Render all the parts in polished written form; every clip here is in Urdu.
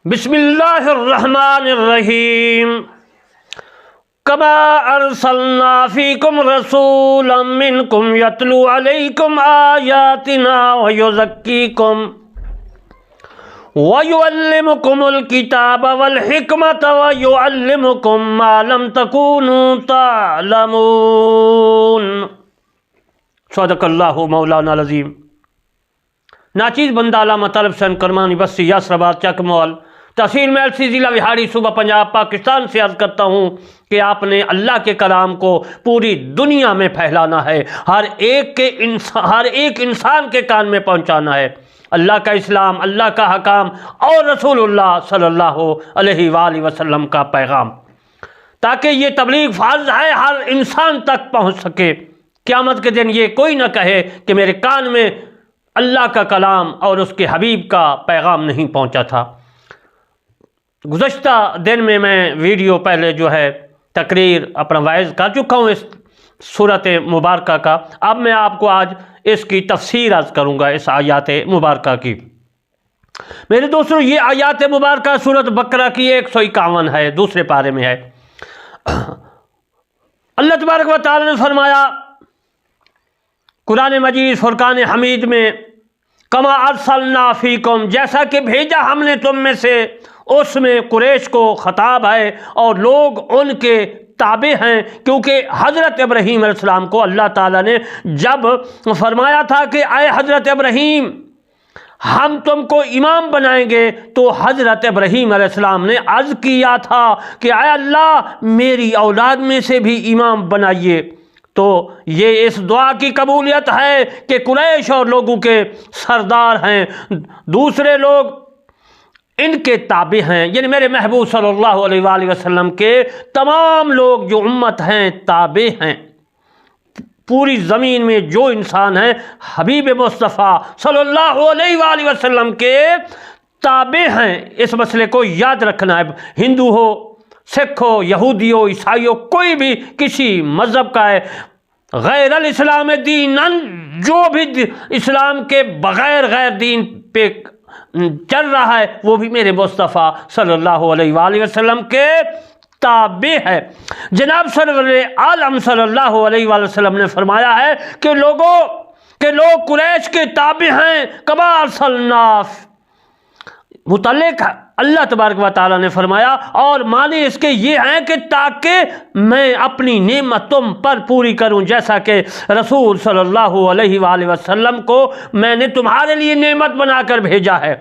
بسم اللہ الرحمن الرحیم کما ارسلنا فیکم رسولا منکم یتلو علیکم آیاتنا ویزکیکم وَيُعَلِّمُكُمُ الْكِتَابَ وَالْحِكْمَةَ وَيُعَلِّمُكُم مَّا لَمْ تَكُونُوا تَعْلَمُونَ۔ صدق اللہ مولانا العظیم۔ ناچیز بندہ علامہ طلب حسین کرمانی بستی یاسرآباد چک مال تحصیل محلسی ضلع وہاڑی صوبہ پنجاب پاکستان سے عرض کرتا ہوں کہ آپ نے اللہ کے کلام کو پوری دنیا میں پھیلانا ہے، ہر ایک انسان کے کان میں پہنچانا ہے۔ اللہ کا اسلام، اللہ کا حکام اور رسول اللہ صلی اللہ علیہ وآلہ وسلم کا پیغام، تاکہ یہ تبلیغ فرض ہے، ہر انسان تک پہنچ سکے۔ قیامت کے دن یہ کوئی نہ کہے کہ میرے کان میں اللہ کا کلام اور اس کے حبیب کا پیغام نہیں پہنچا تھا۔ گزشتہ دن میں ویڈیو پہلے تقریر اپنا وائز کر چکا ہوں اس صورت مبارکہ کا۔ اب میں آپ کو آج اس کی تفسیر عرض کروں گا، اس آیات مبارکہ کی۔ میرے دوستوں، یہ آیات مبارکہ سورۃ بقرہ کی 151 ہے، دوسرے پارے میں ہے۔ اللہ تبارک و تعالی نے فرمایا قرآن مجید فرقان حمید میں، کما ارسلنا فیکم، جیسا کہ بھیجا ہم نے تم میں سے۔ اس میں قریش کو خطاب ہے اور لوگ ان کے تابع ہیں، کیونکہ حضرت ابراہیم علیہ السلام کو اللہ تعالیٰ نے جب فرمایا تھا کہ اے حضرت ابراہیم ہم تم کو امام بنائیں گے، تو حضرت ابراہیم علیہ السلام نے عرض کیا تھا کہ اے اللہ میری اولاد میں سے بھی امام بنائیے۔ تو یہ اس دعا کی قبولیت ہے کہ قریش اور لوگوں کے سردار ہیں، دوسرے لوگ ان کے تابع ہیں، یعنی میرے محبوب صلی اللہ علیہ وآلہ وسلم کے تمام لوگ جو امت ہیں تابع ہیں۔ پوری زمین میں جو انسان ہیں حبیب مصطفیٰ صلی اللہ علیہ وآلہ وسلم کے تابع ہیں۔ اس مسئلے کو یاد رکھنا ہے، ہندو ہو، سکھ ہو، یہودی ہو، عیسائی ہو، کوئی بھی کسی مذہب کا ہے، غیر الاسلام دیناً، جو بھی اسلام کے بغیر غیر دین پہ چل رہا ہے وہ بھی میرے مصطفیٰ صلی اللہ علیہ وآلہ وسلم کے تابع ہے۔ جناب سرور عالم صلی اللہ علیہ وآلہ وسلم نے فرمایا ہے کہ لوگ قریش کے تابع ہیں۔ کما ارسلنا، متعلق اللہ تبارک و تعالیٰ نے فرمایا، اور معنی اس کے یہ ہیں کہ تاکہ میں اپنی نعمت تم پر پوری کروں، جیسا کہ رسول صلی اللہ علیہ وآلہ وسلم کو میں نے تمہارے لیے نعمت بنا کر بھیجا ہے۔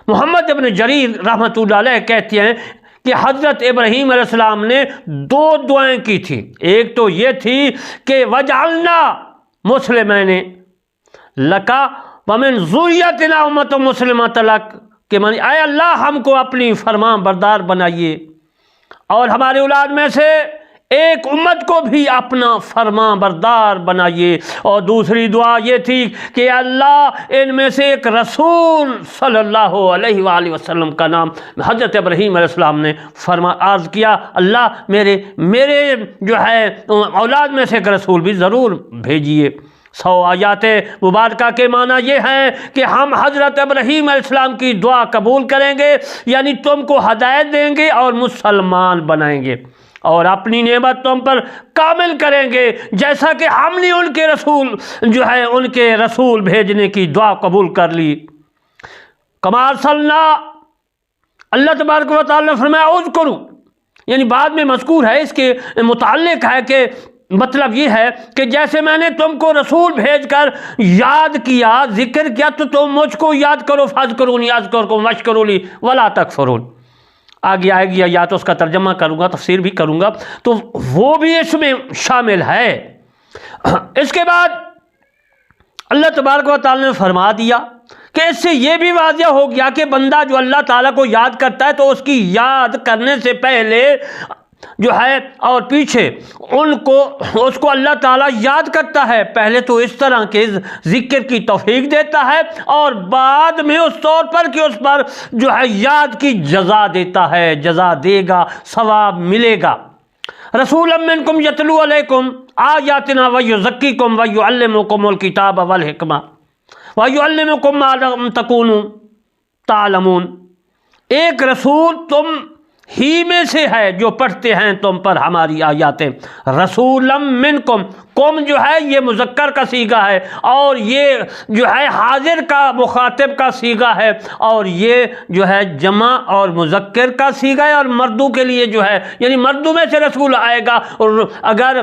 محمد ابن جریر رحمۃ اللہ علیہ کہتے ہیں کہ حضرت ابراہیم علیہ السلام نے 2 دعائیں کی تھی۔ ایک تو یہ تھی کہ وجعلنا مسلمین لک ومن ذریتنا امۃ مسلمۃ لک، کہ معنی اے اللہ ہم کو اپنی فرمان بردار بنائیے اور ہمارے اولاد میں سے ایک امت کو بھی اپنا فرمان بردار بنائیے۔ اور دوسری دعا یہ تھی کہ اللہ ان میں سے ایک رسول صلی اللہ علیہ وآلہ وسلم کا نام حضرت ابراہیم علیہ السلام نے عرض کیا، اللہ میرے اولاد میں سے ایک رسول بھی ضرور بھیجیے۔ 100 آیات مبارکہ کے معنی یہ ہیں کہ ہم حضرت ابراہیم علیہ السلام کی دعا قبول کریں گے، یعنی تم کو ہدایت دیں گے اور مسلمان بنائیں گے، اور اپنی نعمت تم پر کامل کریں گے، جیسا کہ ہم نے ان کے رسول بھیجنے کی دعا قبول کر لی۔ کما ارسلنا، اللہ تبارک و تعالی نے فرمایا اذکروا، یعنی بعد میں مذکور ہے، اس کے متعلق ہے کہ مطلب یہ ہے کہ جیسے میں نے تم کو رسول بھیج کر یاد کیا، ذکر کیا، تو تم مجھ کو یاد کرو، فاذکرونی اذکرکم واشکروا لی ولا تکفرون۔ آگے آئے گی یا تو اس کا ترجمہ کروں گا، تفسیر بھی کروں گا، تو وہ بھی اس میں شامل ہے۔ اس کے بعد اللہ تبارک و تعالی نے فرما دیا کہ اس سے یہ بھی واضح ہو گیا کہ بندہ جو اللہ تعالیٰ کو یاد کرتا ہے تو اس کی یاد کرنے سے پہلے اور پیچھے اس کو اللہ تعالیٰ یاد کرتا ہے۔ پہلے تو اس طرح کے ذکر کی توفیق دیتا ہے، اور بعد میں اس طور پر کہ اس پر یاد کی جزا دیتا ہے، جزا دے گا، ثواب ملے گا۔ رسولا منکم یتلو علیکم آیاتنا ویزکیکم ویعلمکم الکتاب والحکمہ ویعلمکم ما لم تکونوا تعلمون۔ ایک رسول تم ہی میں سے ہے جو پڑھتے ہیں تم پر ہماری آیاتیں. رسولم منکم، کم جو ہے یہ مذکر کا صیغہ ہے، اور یہ جو ہے حاضر کا مخاطب کا صیغہ ہے، اور یہ جو ہے جمع اور مذکر کا صیغہ ہے، اور مردوں کے لیے جو ہے یعنی مردوں میں سے رسول آئے گا. اور اگر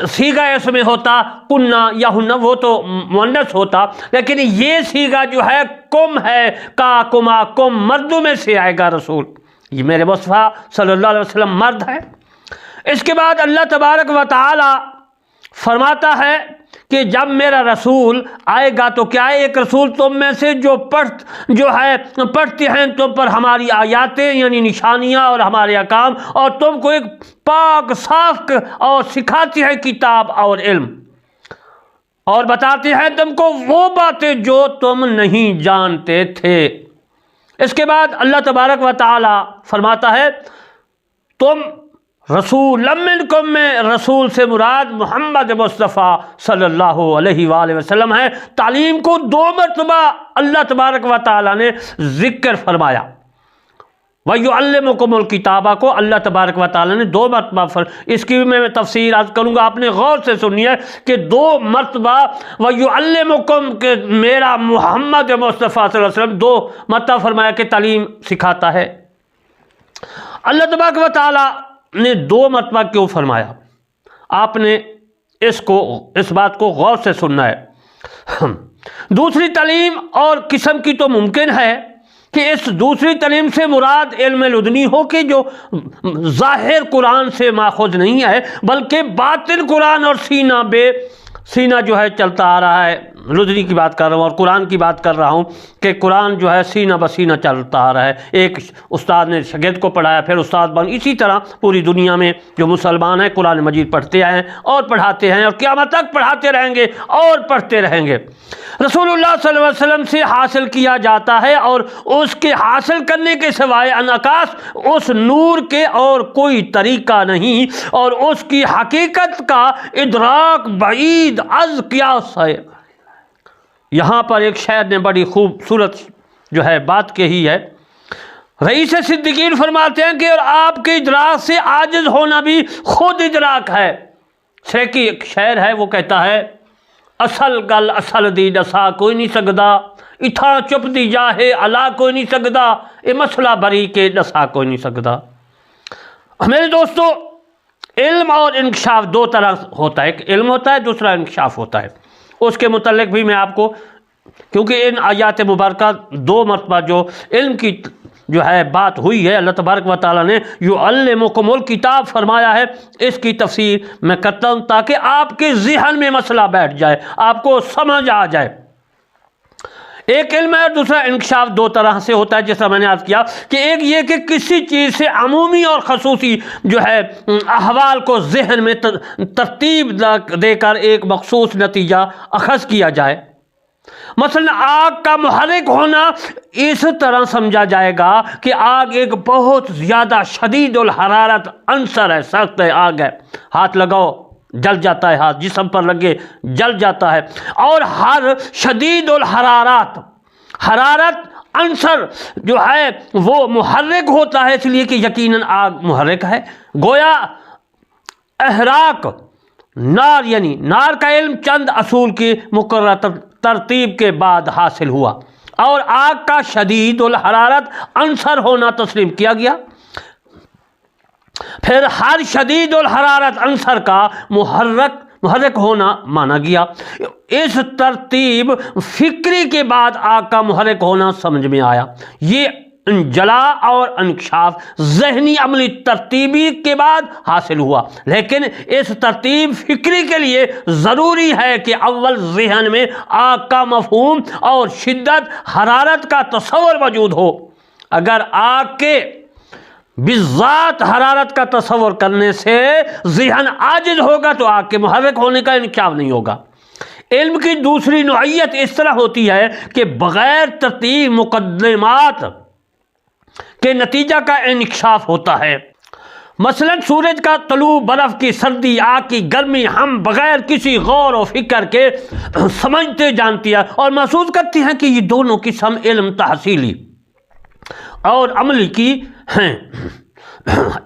صیغہ اس میں ہوتا کننا یا ہن وہ تو مؤنث ہوتا، لیکن یہ صیغہ جو ہے کم ہے، کا کما کم، مردوں میں سے آئے گا رسول. یہ میرے مصطفیٰ صلی اللہ علیہ وسلم مرد ہے. اس کے بعد اللہ تبارک و تعالی فرماتا ہے کہ جب میرا رسول آئے گا تو کیا ہے، ایک رسول تم میں سے جو پڑھتے ہیں تم پر ہماری آیاتیں یعنی نشانیاں اور ہمارے احکام، اور تم کو ایک پاک صاف اور سکھاتی ہے کتاب اور علم، اور بتاتے ہیں تم کو وہ باتیں جو تم نہیں جانتے تھے. اس کے بعد اللہ تبارک و تعالی فرماتا ہے تم رسول منکم میں رسول سے مراد محمد مصطفیٰ صلی اللہ علیہ وآلہ وسلم ہے. تعلیم کو 2 مرتبہ اللہ تبارک و تعالی نے ذکر فرمایا. وَيُعَلِّمُكُمُ الْكِتَابَ کو اللہ تبارک و تعالی نے 2 مرتبہ اس کی بھی میں تفسیر عرض کروں گا، آپ نے غور سے سنی ہے کہ 2 مرتبہ وَيُعَلِّمُكُمْ کہ میرا محمد مصطفیٰ صلی اللہ علیہ وسلم 2 مرتبہ فرمایا کہ تعلیم سکھاتا ہے. اللہ تبارک و تعالی نے 2 مرتبہ کیوں فرمایا؟ آپ نے اس بات کو غور سے سننا ہے. دوسری تعلیم اور قسم کی تو ممکن ہے کہ اس دوسری تعلیم سے مراد علم لدنی ہو کہ جو ظاہر قرآن سے ماخوذ نہیں ہے بلکہ باطن قرآن اور سینہ جو ہے چلتا آ رہا ہے. لدنی کی بات کر رہا ہوں اور قرآن کی بات کر رہا ہوں کہ قرآن جو ہے سینہ بسینہ چلتا آ رہا ہے. ایک استاد نے شاگرد کو پڑھایا، پھر استاد بن. اسی طرح پوری دنیا میں جو مسلمان ہیں قرآن مجید پڑھتے آئے ہیں اور پڑھاتے ہیں، اور قیامت تک پڑھاتے رہیں گے اور پڑھتے رہیں گے. رسول اللہ صلی اللہ علیہ وسلم سے حاصل کیا جاتا ہے، اور اس کے حاصل کرنے کے سوائے انعکاس اس نور کے اور کوئی طریقہ نہیں، اور اس کی حقیقت کا ادراک بعید از قیاس ہے. یہاں پر ایک شاعر نے بڑی خوبصورت جو ہے بات کہی ہے. رئیس صدیقین فرماتے ہیں کہ اور آپ کے ادراک سے عاجز ہونا بھی خود ادراک ہے. سیکی ایک شاعر ہے، وہ کہتا ہے اصل گل اصل دی دسا کوئی نہیں سکدا، اتھاں چپ دی جاہے علا کوئی نہیں سکدا، اے مسئلہ بری کے دسا کوئی نہیں سکدا. میرے دوستو، علم اور انکشاف 2 طرح ہوتا ہے، ایک علم ہوتا ہے، دوسرا انکشاف ہوتا ہے. اس کے متعلق بھی میں آپ کو، کیونکہ ان آیات مبارکہ 2 مرتبہ جو علم کی جو ہے بات ہوئی ہے، اللہ تبارک و تعالیٰ نے یعلمکم الکتاب فرمایا ہے، اس کی تفسیر میں کرتا ہوں تاکہ آپ کے ذہن میں مسئلہ بیٹھ جائے، آپ کو سمجھ آ جائے. ایک علم ہے اور دوسرا انکشاف 2 طرح سے ہوتا ہے. جیسا میں نے عرض کیا کہ ایک یہ کہ کسی چیز سے عمومی اور خصوصی جو ہے احوال کو ذہن میں ترتیب دے کر ایک مخصوص نتیجہ اخذ کیا جائے. مثلا آگ کا محرک ہونا اس طرح سمجھا جائے گا کہ آگ ایک بہت زیادہ شدید الحرارت عنصر ہے، سخت ہے، آگ ہے، ہاتھ لگاؤ جل جاتا ہے، ہاتھ جسم پر لگے جل جاتا ہے. اور ہر شدید الحرارت حرارت عنصر جو ہے وہ محرک ہوتا ہے، اس لیے کہ یقیناً آگ محرک ہے. گویا احراق نار یعنی نار کا علم چند اصول کی مقررہ ترتیب کے بعد حاصل ہوا، اور آگ کا شدید الحرارت عنصر ہونا تسلیم کیا گیا. پھر ہر شدید الحرارت عنصر کا محرک ہونا مانا گیا. اس ترتیب فکری کے بعد آگ کا محرک ہونا سمجھ میں آیا. یہ انجلا اور انکشاف ذہنی عملی ترتیبی کے بعد حاصل ہوا، لیکن اس ترتیب فکری کے لیے ضروری ہے کہ اول ذہن میں آگ کا مفہوم اور شدت حرارت کا تصور موجود ہو. اگر آگ کے بالذات حرارت کا تصور کرنے سے ذہن عاجز ہوگا تو آگ کے محرک ہونے کا انکشاف نہیں ہوگا. علم کی دوسری نوعیت اس طرح ہوتی ہے کہ بغیر ترتیب مقدمات کے نتیجہ کا انکشاف ہوتا ہے. مثلا سورج کا طلوع، برف کی سردی، آگ کی گرمی ہم بغیر کسی غور و فکر کے سمجھتے جانتی ہیں اور محسوس کرتے ہیں کہ یہ دونوں قسم علم تحصیلی اور عملی کی ہیں۔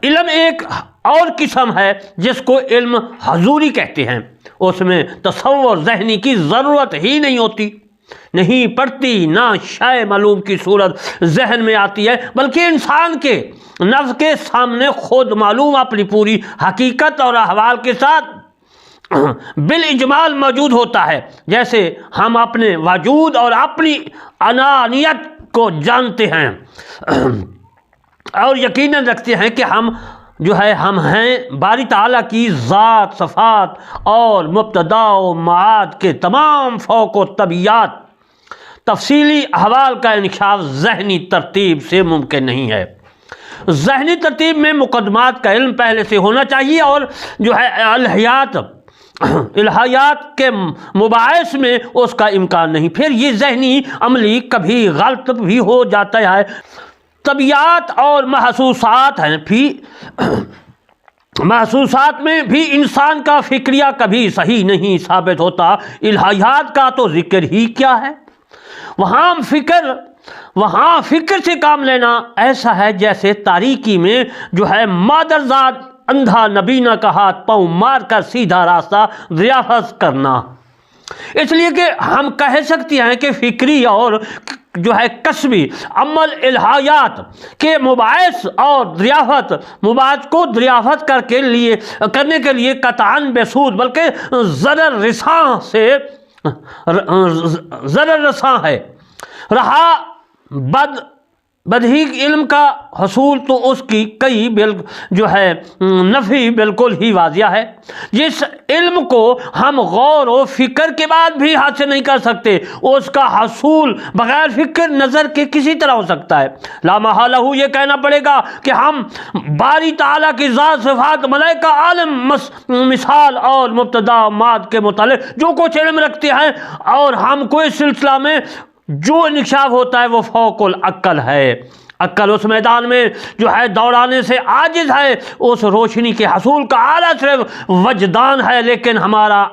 علم ایک اور قسم ہے جس کو علم حضوری کہتے ہیں، اس میں تصور ذہنی کی ضرورت ہی نہیں ہوتی، نہیں پڑتی، نہ شے معلوم کی صورت ذہن میں آتی ہے، بلکہ انسان کے نفس کے سامنے خود معلوم اپنی پوری حقیقت اور احوال کے ساتھ بالاجمال موجود ہوتا ہے، جیسے ہم اپنے وجود اور اپنی انانیت کو جانتے ہیں اور یقیناً رکھتے ہیں کہ ہم ہیں باری تعالیٰ کی ذات، صفات اور مبتدا و معاد کے تمام فوق و طبیعات۔ تفصیلی احوال کا انکشاف ذہنی ترتیب سے ممکن نہیں ہے۔ ذہنی ترتیب میں مقدمات کا علم پہلے سے ہونا چاہیے، اور الہیات کے مباحث میں اس کا امکان نہیں، پھر یہ ذہنی عملی کبھی غلط بھی ہو جاتا ہے۔ طبیعات اور محسوسات میں بھی انسان کا فکریہ کبھی صحیح نہیں ثابت ہوتا۔ الہیات کا تو ذکر ہی کیا ہے، وہاں فکر سے کام لینا ایسا ہے جیسے تاریکی میں مادرزاد اندھا نبینا کا ہاتھ پاؤں مار کر سیدھا راستہ دریافت کرنا۔ اس لیے کہ ہم کہہ سکتے ہیں کہ فکری اور کسبی عمل الہیات کے مباحث اور مباحث کو دریافت کرنے کے لیے قطعاً بے سود بلکہ ضرر رساں ہے۔ رہا بدہی علم کا حصول تو اس کی کئی نفی بالکل ہی واضح ہے۔ جس علم کو ہم غور و فکر کے بعد بھی حاصل نہیں کر سکتے، اس کا حصول بغیر فکر نظر کے کسی طرح ہو سکتا ہے۔ لا محالہ یہ کہنا پڑے گا کہ ہم باری تعالیٰ کی ذات، صفات، ملائکہ، عالم، مثال اور مبتدا ماد کے متعلق جو کچھ علم رکھتے ہیں، اور ہم کو اس سلسلہ میں جو انکشاف ہوتا ہے وہ فوق العقل ہے۔ عقل اس میدان میں دوڑانے سے عاجز ہے، اس روشنی کے حصول کا آلہ صرف وجدان ہے، لیکن ہمارا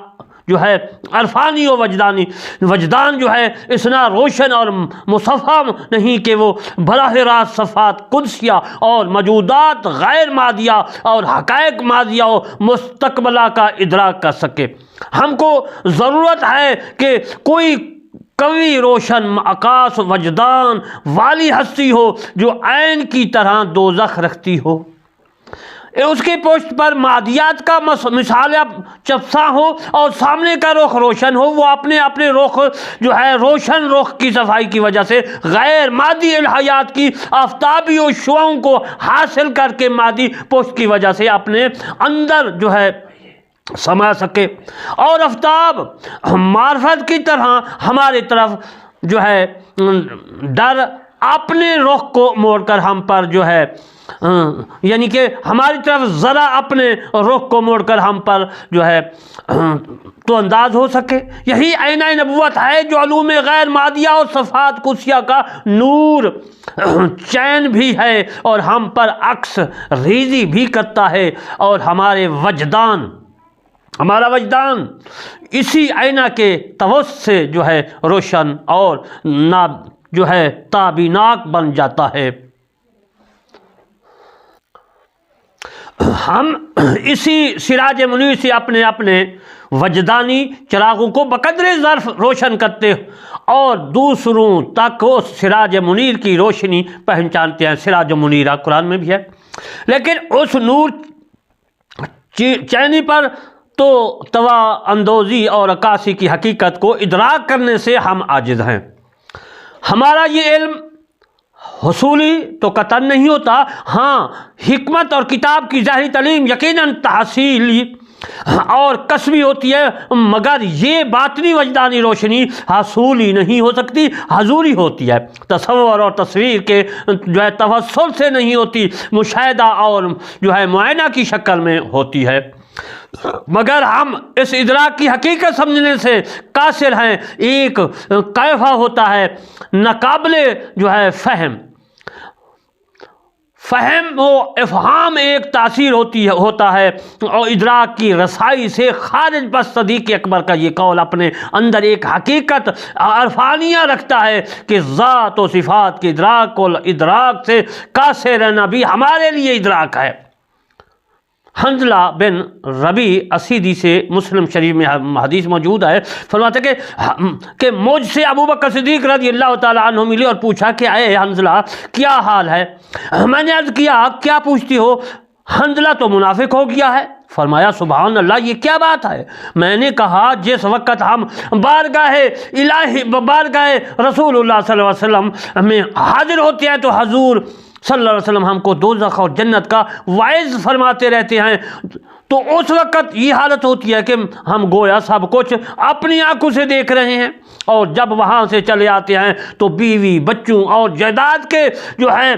عرفانی و وجدان اتنا روشن اور مصفہ نہیں کہ وہ براہ راست صفات قدسیہ اور موجودات غیر مادیہ اور حقائق ماضیہ و مستقبلہ کا ادراک کر سکے۔ ہم کو ضرورت ہے کہ کوئی قوی روشن عکاس وجدان والی ہستی ہو جو عین کی طرح دوزخ رکھتی ہو، اس کی پشت پر مادیات کا مثال چپسا ہو اور سامنے کا رخ روشن ہو۔ وہ اپنے رخ روشن رخ کی صفائی کی وجہ سے غیر مادی الہیات کی آفتابی و شعاؤں کو حاصل کر کے مادی پشت کی وجہ سے اپنے اندر سما سکے، اور آفتاب معرفت کی طرح ہماری طرف ڈر اپنے رخ کو موڑ کر ہم پر یعنی کہ ہماری طرف ذرا اپنے رخ کو موڑ کر ہم پر تو انداز ہو سکے۔ یہی عین نبوت ہے جو علوم غیر مادیہ اور صفات قدسیہ کا نور چین بھی ہے اور ہم پر عکس ریزی بھی کرتا ہے، اور ہمارا وجدان اسی آئینہ کے توسط سے روشن اور تابیناک بن جاتا ہے۔ ہم اسی سراج منیر سے اپنے وجدانی چراغوں کو بقدر ظرف روشن کرتے اور دوسروں تک اس سراج منیر کی روشنی پہچانتے ہیں۔ سراج منیرہ قرآن میں بھی ہے، لیکن اس نور چینی پر تو توا اندوزی اور عکاسی کی حقیقت کو ادراک کرنے سے ہم عاجز ہیں۔ ہمارا یہ علم حصولی تو قطعاً نہیں ہوتا، ہاں حکمت اور کتاب کی ظاہری تعلیم یقیناً تحصیلی اور کسبی ہوتی ہے، مگر یہ باطنی وجدانی روشنی حصولی نہیں ہو سکتی، حضوری ہوتی ہے، تصور اور تصویر کے توسل سے نہیں ہوتی، مشاہدہ اور معائنہ کی شکل میں ہوتی ہے۔ مگر ہم اس ادراک کی حقیقت سمجھنے سے قاصر ہیں۔ ایک کیفہ ہوتا ہے ناقابل فہم، فہم و افہام ایک تاثیر ہوتا ہے، اور ادراک کی رسائی سے خارج بس صدیق اکبر کا یہ قول اپنے اندر ایک حقیقت عرفانیہ رکھتا ہے کہ ذات و صفات کے ادراک سے قاصر رہنا بھی ہمارے لیے ادراک ہے۔ حنظلہ بن ربیع اسیدی سے مسلم شریف میں حدیث موجود ہے، فرماتے کہ مجھ سے ابو بکر صدیق رضی اللہ تعالیٰ عنہ ملی اور پوچھا کہ اے حنظلہ کیا حال ہے؟ میں نے عرض کیا کیا پوچھتی ہو؟ حنظلہ تو منافق ہو گیا ہے۔ فرمایا سبحان اللہ، یہ کیا بات ہے؟ میں نے کہا جس وقت ہم بارگاہ رسول اللہ صلی اللہ علیہ وسلم میں حاضر ہوتے ہیں تو حضور صلی اللہ علیہ وسلم ہم کو دوزخ اور جنت کا وعظ فرماتے رہتے ہیں، تو اس وقت یہ حالت ہوتی ہے کہ ہم گویا سب کچھ اپنی آنکھوں سے دیکھ رہے ہیں، اور جب وہاں سے چلے آتے ہیں تو بیوی بچوں اور جائیداد کے جو ہے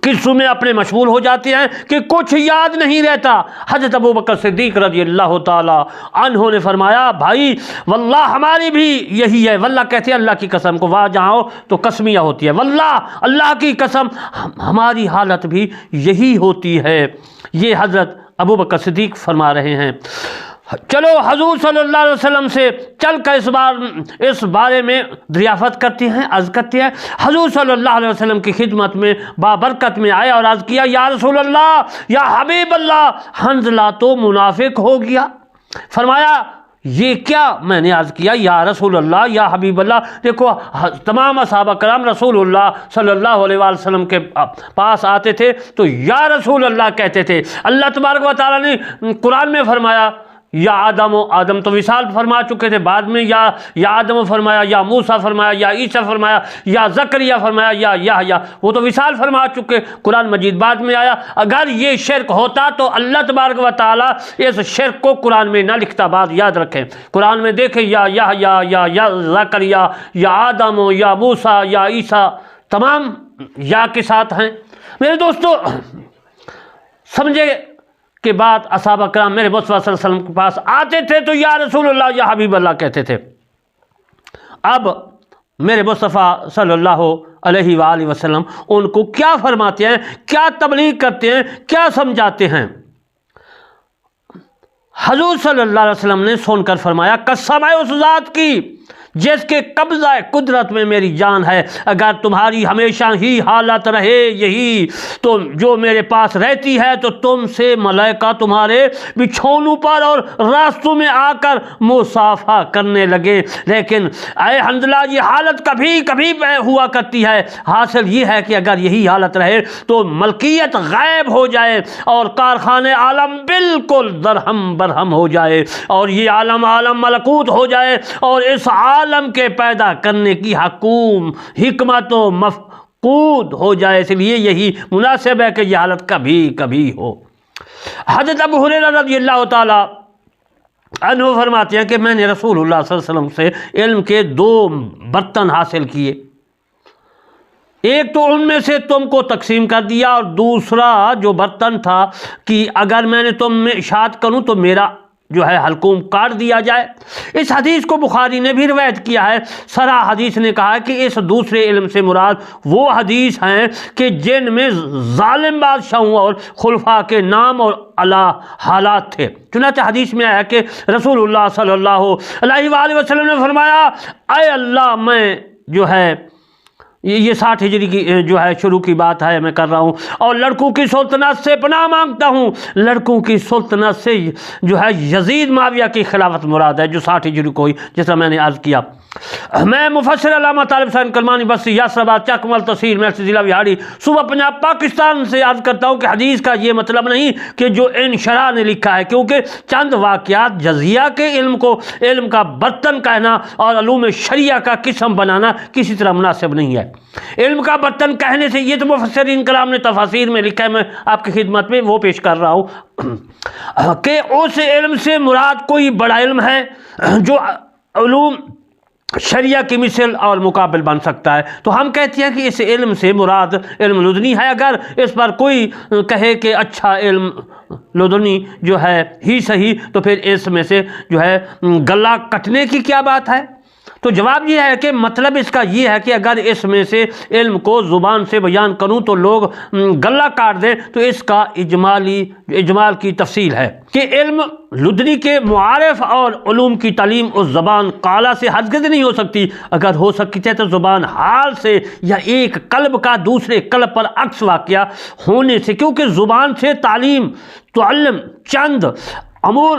قصوں میں اپنے مشغول ہو جاتے ہیں کہ کچھ یاد نہیں رہتا۔ حضرت ابو بکر صدیق رضی اللہ تعالی عنہ نے فرمایا بھائی واللہ ہماری بھی یہی ہے۔ واللہ کہتے ہیں اللہ کی قسم کو، وہاں جہاں ہو تو قسمیہ ہوتی ہے، واللہ اللہ کی قسم ہماری حالت بھی یہی ہوتی ہے۔ یہ حضرت ابو بکر صدیق فرما رہے ہیں۔ چلو حضور صلی اللہ علیہ وسلم سے چل کر اس بارے میں دریافت کرتے ہیں، عرض کرتے ہیں۔ حضور صلی اللہ علیہ وسلم کی خدمت میں بابرکت میں آئے اور عرض کیا یا رسول اللہ، یا حبیب اللہ، حنظلہ تو منافق ہو گیا۔ فرمایا یہ کیا؟ میں نے عرض کیا یا رسول اللہ، یا حبیب اللہ، دیکھو تمام صحابہ کرام رسول اللہ صلی اللہ علیہ وسلم کے پاس آتے تھے تو یا رسول اللہ کہتے تھے۔ اللہ تبارک و تعالیٰ نے قرآن میں فرمایا یا آدم تو وصال فرما چکے تھے، بعد میں یا آدم فرمایا، یا موسیٰ فرمایا، یا عیسیٰ فرمایا، یا زکریا فرمایا، یا یحییٰ، وہ تو وصال فرما چکے، قرآن مجید بعد میں آیا۔ اگر یہ شرک ہوتا تو اللہ تبارک و تعالیٰ اس شرک کو قرآن میں نہ لکھتا۔ بات یاد رکھیں، قرآن میں دیکھیں یا یحییٰ، یا زکریا، یا آدم، یا موسیٰ، یا عیسیٰ، تمام یا کے ساتھ ہیں۔ میرے دوستو سمجھے کہ بات اصحابہ کرام میرے مصطفیٰ صلی اللہ علیہ وسلم کے پاس آتے تھے تو یا رسول اللہ، یا حبیب اللہ کہتے تھے۔ اب میرے مصطفیٰ صلی اللہ علیہ وآلہ وسلم ان کو کیا فرماتے ہیں، کیا تبلیغ کرتے ہیں، کیا سمجھاتے ہیں؟ حضور صلی اللہ علیہ وسلم نے سن کر فرمایا قسم ہے اس ذات کی جس کے قبضہ قدرت میں میری جان ہے، اگر تمہاری ہمیشہ ہی حالت رہے یہی تو جو میرے پاس رہتی ہے تو تم سے ملائکہ تمہارے بچھونوں پر اور راستوں میں آ کر مصافحہ کرنے لگے، لیکن اے حنظلہ یہ حالت کبھی کبھی ہوا کرتی ہے۔ حاصل یہ ہے کہ اگر یہی حالت رہے تو ملکیت غائب ہو جائے اور کارخانے عالم بالکل درہم برہم ہو جائے، اور یہ عالم ملکوت ہو جائے، اور اس عالم کے پیدا کرنے کی حکمت و مفقود ہو جائے۔ اس لیے یہی مناسب ہے کہ یہ حالت کبھی کبھی ہو۔ حضرت ابو ہریرہ رضی اللہ تعالی عنہ فرماتے ہیں کہ میں نے رسول اللہ صلی اللہ علیہ وسلم سے علم کے 2 برتن حاصل کیے، ایک تو ان میں سے تم کو تقسیم کر دیا، اور دوسرا جو برتن تھا کہ اگر میں نے تم میں اشاعت کروں تو میرا جو ہے حلقوم کاٹ دیا جائے۔ اس حدیث کو بخاری نے بھی روایت کیا ہے۔ سرا حدیث نے کہا ہے کہ اس دوسرے علم سے مراد وہ حدیث ہیں کہ جن میں ظالم بادشاہوں اور خلفاء کے نام اور حالات تھے۔ چنانچہ حدیث میں آیا کہ رسول اللہ صلی اللہ علیہ وآلہ وسلم نے فرمایا اے اللہ، میں جو ہے یہ 60 ہجری کی جو ہے شروع کی بات ہے میں کر رہا ہوں، اور لڑکوں کی سلطنت سے پناہ مانگتا ہوں۔ لڑکوں کی سلطنت سے جو ہے یزید معاویہ کی خلافت مراد ہے جو 60 ہجری کو ہوئی، جس طرح میں نے عرض کیا۔ میں مفسر علامہ طالب حسین کرمانی بصری یاسرآباد چکمل تحصیل میں ضلع وہاڑی صوبہ پنجاب پاکستان سے عرض کرتا ہوں کہ حدیث کا یہ مطلب نہیں کہ جو انشراح نے لکھا ہے، کیونکہ چند واقعات جزیہ کے علم کو علم کا برتن کہنا اور علوم شریعہ کا قسم بنانا کسی طرح مناسب نہیں ہے۔ علم کا برتن کہنے سے یہ تو مفسرین کرام نے تفاسیر میں لکھا ہے، میں آپ کی خدمت میں وہ پیش کر رہا ہوں کہ اس علم سے مراد کوئی بڑا علم ہے جو علوم شریعہ کی مثل اور مقابل بن سکتا ہے، تو ہم کہتے ہیں کہ اس علم سے مراد علم لدنی ہے۔ اگر اس پر کوئی کہے کہ اچھا علم لدنی جو ہے ہی صحیح، تو پھر اس میں سے جو ہے گلا کٹنے کی کیا بات ہے؟ تو جواب یہ ہے کہ مطلب اس کا یہ ہے کہ اگر اس میں سے علم کو زبان سے بیان کروں تو لوگ گلہ کاٹ دیں، تو اس کا اجمال کی تفصیل ہے کہ علم لدنی کے معارف اور علوم کی تعلیم اس زبان قالا سے ہرگز نہیں ہو سکتی۔ اگر ہو سکتی ہے تو زبان حال سے یا ایک قلب کا دوسرے قلب پر عکس واقعہ ہونے سے، کیونکہ زبان سے تعلیم تعلم چند امور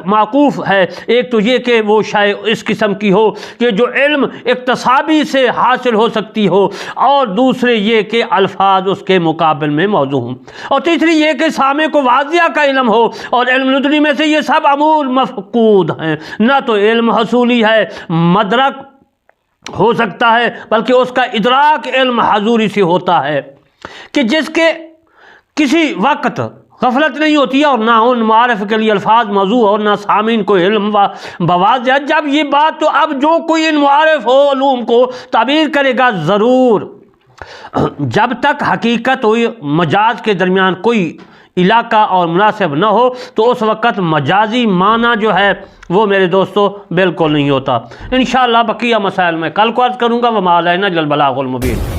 معقوف ہے۔ ایک تو یہ کہ وہ شے اس قسم کی ہو کہ جو علم اکتسابی سے حاصل ہو سکتی ہو، اور دوسرے یہ کہ الفاظ اس کے مقابل میں موضوع ہوں، اور تیسری یہ کہ سامع کو واضح کا علم ہو۔ اور علم لدنی میں سے یہ سب امور مفقود ہیں، نہ تو علم حصولی ہے مدرک ہو سکتا ہے، بلکہ اس کا ادراک علم حضوری سے ہوتا ہے کہ جس کے کسی وقت غفلت نہیں ہوتی ہے، اور نہ ان معارف کے لیے الفاظ موضوع اور نہ سامعین کو علم بواضح۔ جب یہ بات تو اب جو کوئی ان معارف و علوم کو تعبیر کرے گا ضرور، جب تک حقیقت و مجاز کے درمیان کوئی علاقہ اور مناسب نہ ہو تو اس وقت مجازی معنی جو ہے وہ میرے دوستو بالکل نہیں ہوتا۔ انشاءاللہ بقیہ مسائل میں کل کو عرض کروں گا۔ وما علینا الا البلاغ المبین۔